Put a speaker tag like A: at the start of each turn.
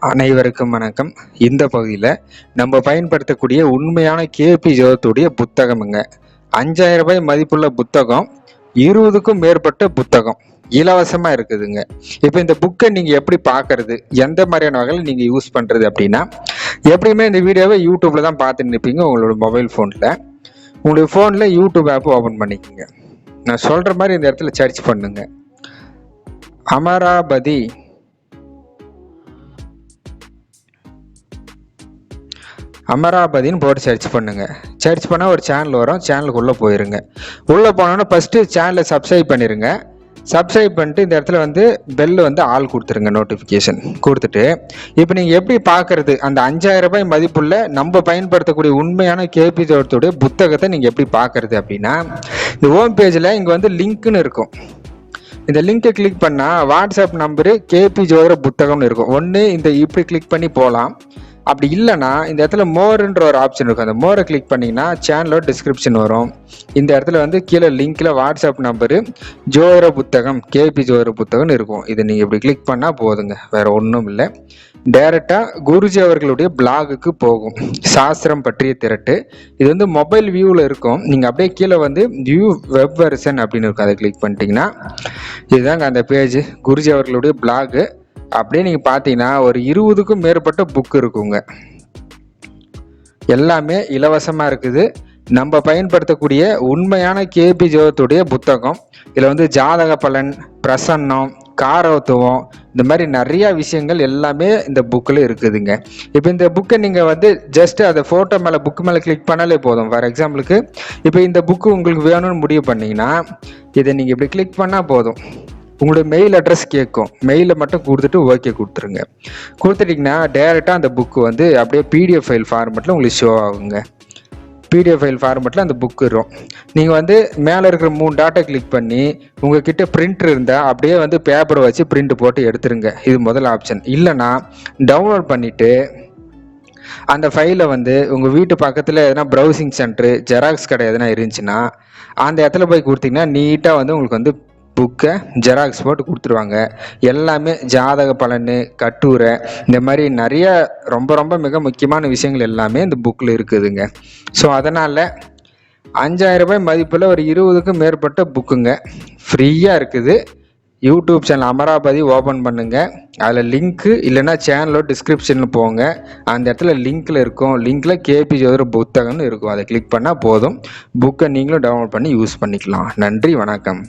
A: அனைவருக்கும் வணக்கம். இந்த பகுதியில் நம்ம பயன்படுத்தக்கூடிய உண்மையான கேபி ஜோதத்துடைய புத்தகமுங்க. 5000 ரூபாய் மதிப்புள்ள புத்தகம், 20க்கும் மேற்பட்ட புத்தகம் இலவசமாக இருக்குதுங்க. இப்போ இந்த புக்கை நீங்கள் எப்படி பார்க்கறது, எந்த மாதிரியான வகையில் நீங்கள் யூஸ் பண்ணுறது அப்படின்னா, எப்படியுமே இந்த வீடியோவை யூடியூப்பில் தான் பார்த்துட்டு இருப்பீங்க. உங்களோட மொபைல் ஃபோனில் உங்களுடைய ஃபோனில் யூடியூப் ஆப் ஓப்பன் பண்ணிக்கோங்க. நான் சொல்கிற மாதிரி இந்த இடத்துல சர்ச் பண்ணுங்க. அமராபதி அமராபதின்னு போட்டு சர்ச் பண்ணுங்க. சர்ச் பண்ணால் ஒரு சேனல் வரும். சேனலுக்குள்ளே போயிருங்க. உள்ளே போனோன்னா ஃபஸ்ட்டு சேனலை சப்ஸ்கிரைப் பண்ணிடுங்க. சப்ஸ்கிரைப் பண்ணிட்டு இந்த இடத்துல பெல் ஆல் கொடுத்துருங்க, நோட்டிஃபிகேஷன் கொடுத்துட்டு, இப்போ நீங்கள் எப்படி பார்க்குறது, அந்த 5000 ரூபாய் மதிப்புள்ள நம்ம பயன்படுத்தக்கூடிய உண்மையான கேபி ஜோதத்துடைய புத்தகத்தை நீங்கள் எப்படி பார்க்குறது அப்படின்னா, இந்த ஹோம் பேஜில் இங்கே லிங்க்னு இருக்கும். இந்த லிங்கை கிளிக் பண்ணால் வாட்ஸ்அப் நம்பரு கேபி ஜோதிட புத்தகம்னு இருக்கும். ஒன்று இந்த இப்படி கிளிக் பண்ணி போகலாம். அப்படி இல்லைன்னா இந்த இடத்துல மோர்ன்ற ஒரு ஆப்ஷன் இருக்கும். அந்த மோரை கிளிக் பண்ணிங்கன்னா சேனலோட டிஸ்கிரிப்ஷன் வரும். இந்த இடத்துல கீழே லிங்க்ல வாட்ஸ்அப் நம்பரு ஜோதிட புத்தகம் கேபி ஜோதிட புத்தகம்னு இருக்கும். இதை நீங்கள் இப்படி கிளிக் பண்ணால் போதுங்க, வேற ஒன்றும் இல்லை. டைரெக்டாக குருஜி அவர்களுடைய பிளாகுக்கு போகும். சாஸ்திரம் பற்றிய திரட்டு. இது மொபைல் வியூவில் இருக்கும். நீங்கள் அப்படியே கீழே வியூ வெப் வெர்ஷன் அப்படின்னு இருக்கும். அதை கிளிக் பண்ணிட்டீங்கன்னா இதுதாங்க அந்த பேஜ், குருஜி அவர்களுடைய பிளாகு. அப்படியே நீங்கள் பார்த்தீங்கன்னா ஒரு 20க்கும் மேற்பட்ட புக் இருக்குங்க. எல்லாமே இலவசமாக இருக்குது. நம்ம பயன்படுத்தக்கூடிய உண்மையான கேபி ஜோதத்துடைய புத்தகம். இதில் ஜாதக பலன், பிரசன்னம், காரவத்துவம், இந்த மாதிரி நிறையா விஷயங்கள் எல்லாமே இந்த புக்கில் இருக்குதுங்க. இப்போ இந்த புக்கை நீங்கள் ஜஸ்ட் அதை ஃபோட்டோ மேலே புக்கு மேலே கிளிக் பண்ணாலே போதும். ஃபார் எக்ஸாம்பிளுக்கு இப்போ இந்த புக்கு உங்களுக்கு வேணும்னு முடிவு பண்ணிங்கன்னா இதை நீங்கள் இப்படி கிளிக் பண்ணால் போதும். உங்களுடைய மெயில் அட்ரஸ் கேட்கும். மெயிலை மட்டும் கொடுத்துட்டு ஓகே கொடுத்துருங்க. கொடுத்துட்டிங்கன்னா டேரெக்டாக அந்த புக்கு அப்படியே பிடிஎஃப் ஃபைல் ஃபார்மெட்டில் உங்களுக்கு ஷோ ஆகுங்க. பிடிஎஃப் ஃபைல் ஃபார்மெட்டில் அந்த புக்கு வரும். நீங்கள் மேலே இருக்கிற 3 டாட்டை கிளிக் பண்ணி உங்ககிட்ட பிரிண்டர் இருந்தால் அப்படியே பேப்பரை வச்சு பிரிண்ட் போட்டு எடுத்துருங்க. இது முதல் ஆப்ஷன். இல்லைன்னா டவுன்லோட் பண்ணிவிட்டு அந்த ஃபைலை உங்கள் வீட்டு பக்கத்தில் எதனா ப்ரௌசிங் சென்டரு, ஜெராக்ஸ் கடை எதனா இருந்துச்சுன்னா அந்த இடத்துல போய் கொடுத்தீங்கன்னா நீட்டாக உங்களுக்கு புக்கை ஜெராக்ஸ் போட்டு கொடுத்துருவாங்க. எல்லாமே ஜாதக பலன், கட்டுரை, இந்த மாதிரி நிறைய ரொம்ப ரொம்ப மிக முக்கியமான விஷயங்கள் எல்லாமே இந்த புக்கில் இருக்குதுங்க. ஸோ அதனால் 5000 ரூபாய் மதிப்பில் ஒரு 20க்கும் மேற்பட்ட புக்குங்க ஃப்ரீயாக இருக்குது. யூடியூப் சேனல் அமராபதி ஓப்பன் பண்ணுங்கள். அதில் லிங்க்கு இல்லைன்னா சேனலோட டிஸ்கிரிப்ஷனில் போங்க. அந்த இடத்துல லிங்க்கில் இருக்கும். லிங்க்கில் கேபி ஜோதிட புத்தகம்னு இருக்கும். அதை கிளிக் பண்ணால் போதும். புக்கை நீங்களும் டவுன்லோட் பண்ணி யூஸ் பண்ணிக்கலாம். நன்றி, வணக்கம்.